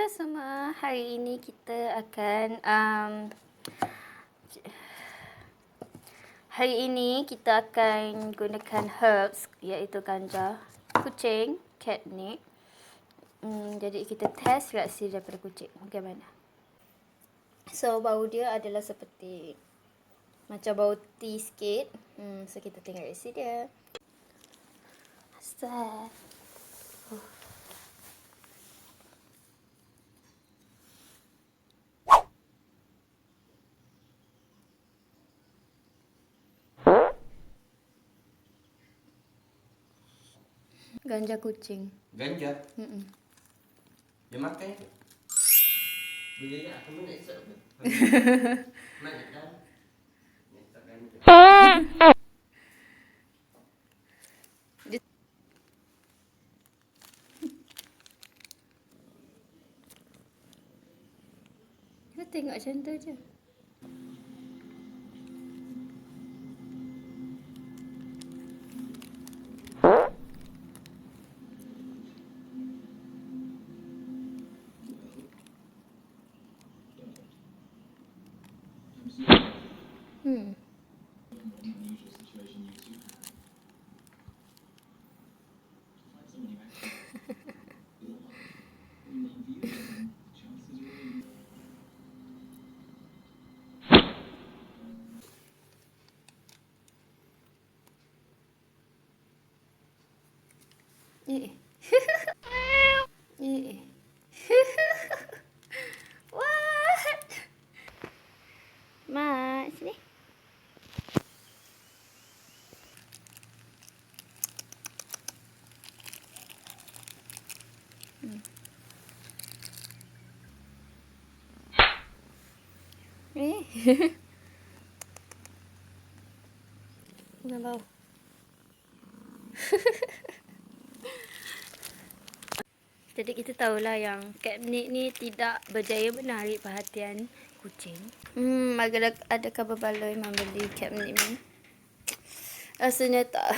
semua, hari ini kita akan gunakan herbs, iaitu ganja, kucing, catnip. Jadi kita test reaksi daripada kucing bagaimana. So bau dia adalah seperti macam bau tea sikit. So kita tengok reaksi dia. Asal. Ganja kucing. Ganja? Dia makan ke? Bila dia aku nak esok apa? Mana dah? Esok ganja. Kita tengok macam tu je. What? Mak, sini. Jangan bau. Jadi kita tahulah yang catnip ni tidak berjaya menarik perhatian kucing. Adakah berbaloi membeli catnip ni? Rasanya tak.